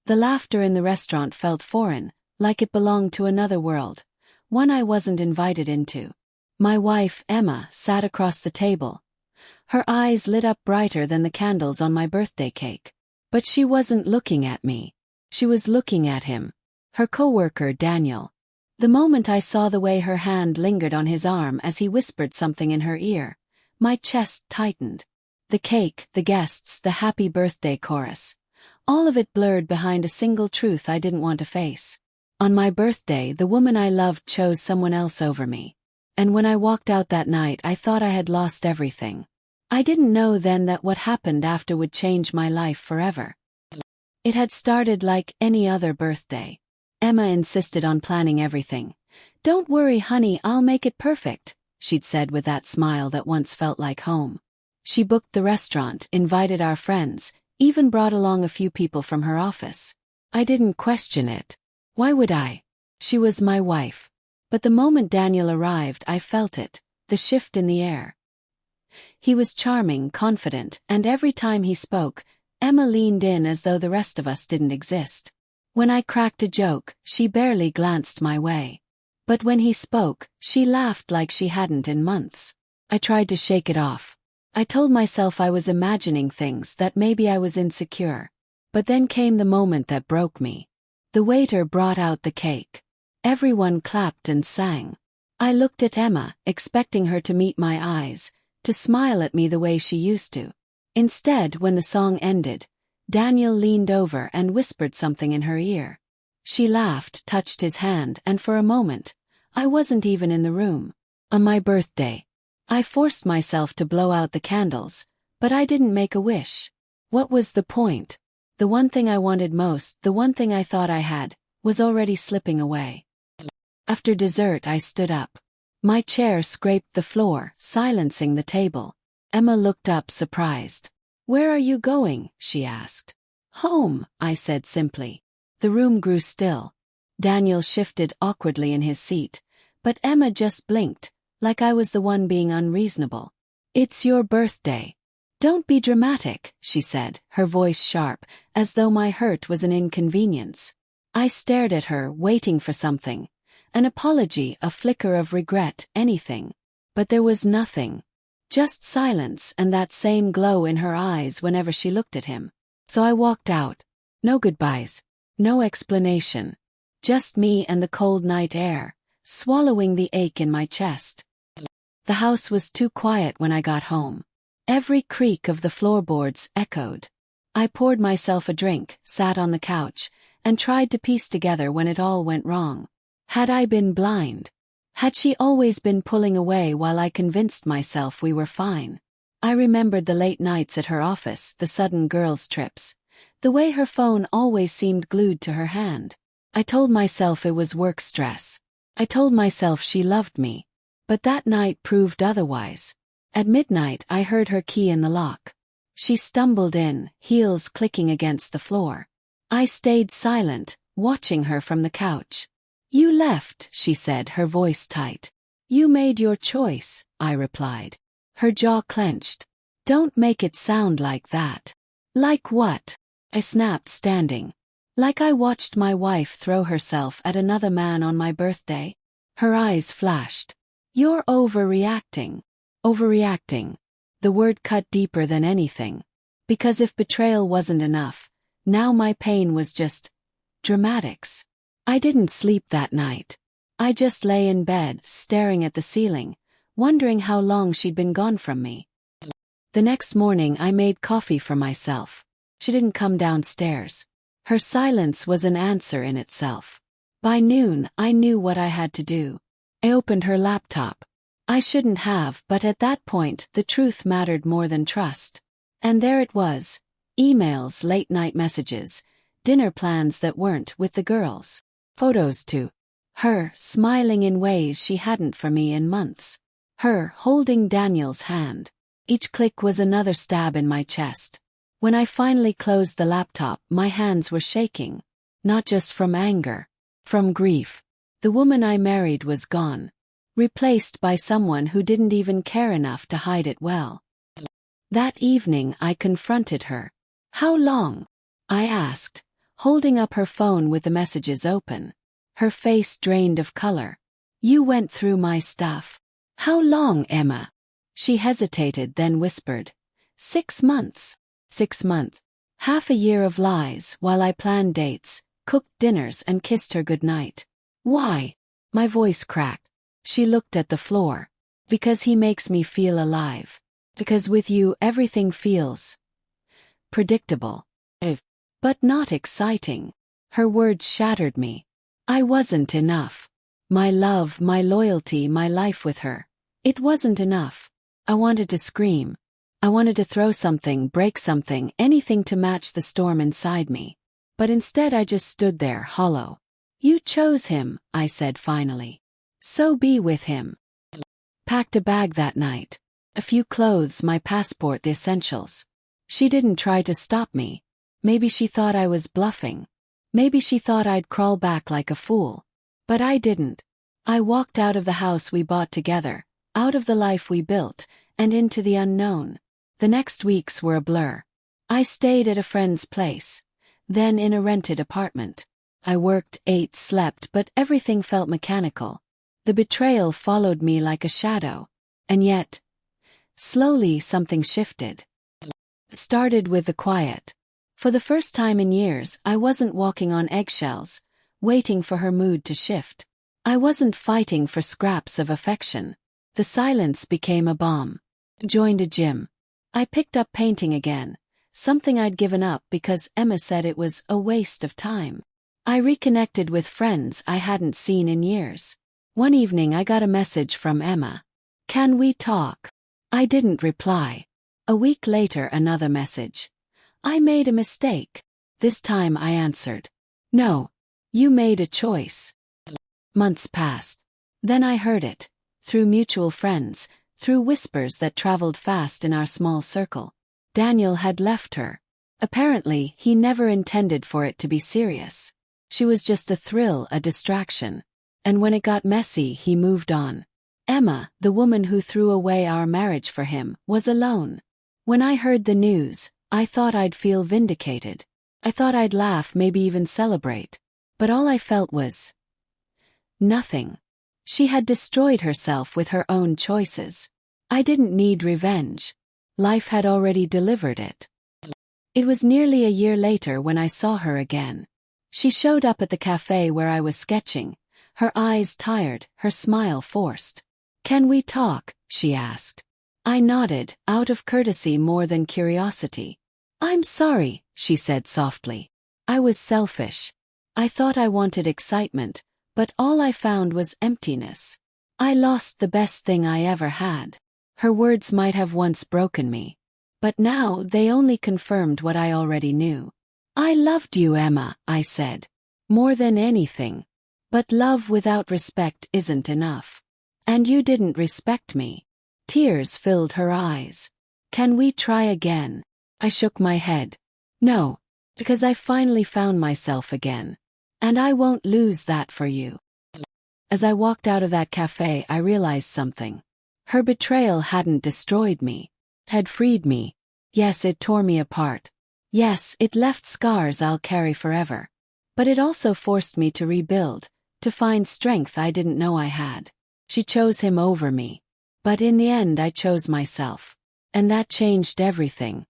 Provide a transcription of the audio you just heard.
The laughter in the restaurant felt foreign, like it belonged to another world, one I wasn't invited into. My wife, Emma, sat across the table. Her eyes lit up brighter than the candles on my birthday cake. But she wasn't looking at me. She was looking at him. Her coworker, Daniel. The moment I saw the way her hand lingered on his arm as he whispered something in her ear, my chest tightened. The cake, the guests, the happy birthday chorus. All of it blurred behind a single truth I didn't want to face. On my birthday, the woman I loved chose someone else over me. And when I walked out that night, I thought I had lost everything. I didn't know then that what happened after would change my life forever. It had started like any other birthday. Emma insisted on planning everything. "Don't worry, honey, I'll make it perfect," she'd said with that smile that once felt like home. She booked the restaurant, invited our friends, even brought along a few people from her office. I didn't question it. Why would I? She was my wife. But the moment Daniel arrived, I felt it, the shift in the air. He was charming, confident, and every time he spoke, Emma leaned in as though the rest of us didn't exist. When I cracked a joke, she barely glanced my way. But when he spoke, she laughed like she hadn't in months. I tried to shake it off. I told myself I was imagining things, that maybe I was insecure. But then came the moment that broke me. The waiter brought out the cake. Everyone clapped and sang. I looked at Emma, expecting her to meet my eyes, to smile at me the way she used to. Instead, when the song ended, Daniel leaned over and whispered something in her ear. She laughed, touched his hand, and for a moment, I wasn't even in the room. On my birthday, I forced myself to blow out the candles, but I didn't make a wish. What was the point? The one thing I wanted most, the one thing I thought I had, was already slipping away. After dessert, I stood up. My chair scraped the floor, silencing the table. Emma looked up, surprised. "Where are you going?" she asked. "Home," I said simply. The room grew still. Daniel shifted awkwardly in his seat, but Emma just blinked, like I was the one being unreasonable. "It's your birthday. Don't be dramatic," she said, her voice sharp, as though my hurt was an inconvenience. I stared at her, waiting for something. An apology, a flicker of regret, anything. But there was nothing. Just silence and that same glow in her eyes whenever she looked at him. So I walked out. No goodbyes. No explanation. Just me and the cold night air, swallowing the ache in my chest. The house was too quiet when I got home. Every creak of the floorboards echoed. I poured myself a drink, sat on the couch, and tried to piece together when it all went wrong. Had I been blind? Had she always been pulling away while I convinced myself we were fine? I remembered the late nights at her office, the sudden girls' trips. The way her phone always seemed glued to her hand. I told myself it was work stress. I told myself she loved me. But that night proved otherwise. At midnight, I heard her key in the lock. She stumbled in, heels clicking against the floor. I stayed silent, watching her from the couch. "You left," she said, her voice tight. "You made your choice," I replied. Her jaw clenched. "Don't make it sound like that." "Like what?" I snapped, standing. "Like I watched my wife throw herself at another man on my birthday?" Her eyes flashed. "You're overreacting." Overreacting. The word cut deeper than anything. Because if betrayal wasn't enough, now my pain was just dramatics. I didn't sleep that night. I just lay in bed, staring at the ceiling, wondering how long she'd been gone from me. The next morning I made coffee for myself. She didn't come downstairs. Her silence was an answer in itself. By noon, I knew what I had to do. I opened her laptop. I shouldn't have, but at that point, the truth mattered more than trust. And there it was. Emails, late-night messages, dinner plans that weren't with the girls. Photos too. Her, smiling in ways she hadn't for me in months. Her, holding Daniel's hand. Each click was another stab in my chest. When I finally closed the laptop, my hands were shaking. Not just from anger. From grief. The woman I married was gone. Replaced by someone who didn't even care enough to hide it well. That evening I confronted her. "How long?" I asked, holding up her phone with the messages open. Her face drained of color. "You went through my stuff. How long, Emma?" She hesitated, then whispered. 6 months. 6 months. Half a year of lies while I planned dates, cooked dinners and kissed her goodnight. "Why?" My voice cracked. She looked at the floor. "Because he makes me feel alive. Because with you everything feels predictable. But not exciting." Her words shattered me. I wasn't enough. My love, my loyalty, my life with her. It wasn't enough. I wanted to scream. I wanted to throw something, break something, anything to match the storm inside me. But instead I just stood there, hollow. "You chose him," I said finally. "So be with him." Packed a bag that night. A few clothes, my passport, the essentials. She didn't try to stop me. Maybe she thought I was bluffing. Maybe she thought I'd crawl back like a fool. But I didn't. I walked out of the house we bought together, out of the life we built, and into the unknown. The next weeks were a blur. I stayed at a friend's place, then in a rented apartment. I worked, ate, slept, but everything felt mechanical. The betrayal followed me like a shadow. And yet, slowly something shifted. Started with the quiet. For the first time in years, I wasn't walking on eggshells, waiting for her mood to shift. I wasn't fighting for scraps of affection. The silence became a balm. Joined a gym. I picked up painting again, something I'd given up because Emma said it was a waste of time. I reconnected with friends I hadn't seen in years. One evening I got a message from Emma. "Can we talk?" I didn't reply. A week later another message. "I made a mistake." This time I answered. "No. You made a choice." Months passed. Then I heard it. Through mutual friends, through whispers that traveled fast in our small circle. Daniel had left her. Apparently, he never intended for it to be serious. She was just a thrill, a distraction. And when it got messy, he moved on. Emma, the woman who threw away our marriage for him, was alone. When I heard the news, I thought I'd feel vindicated. I thought I'd laugh, maybe even celebrate. But all I felt was nothing. She had destroyed herself with her own choices. I didn't need revenge. Life had already delivered it. It was nearly a year later when I saw her again. She showed up at the cafe where I was sketching, her eyes tired, her smile forced. "Can we talk?" she asked. I nodded, out of courtesy more than curiosity. "I'm sorry," she said softly. "I was selfish. I thought I wanted excitement, but all I found was emptiness. I lost the best thing I ever had." Her words might have once broken me. But now they only confirmed what I already knew. "I loved you, Emma," I said. "More than anything. But love without respect isn't enough. And you didn't respect me." Tears filled her eyes. "Can we try again?" I shook my head. "No. Because I finally found myself again. And I won't lose that for you." As I walked out of that cafe, I realized something. Her betrayal hadn't destroyed me. It had freed me. Yes, it tore me apart. Yes, it left scars I'll carry forever. But it also forced me to rebuild, to find strength I didn't know I had. She chose him over me. But in the end I chose myself. And that changed everything.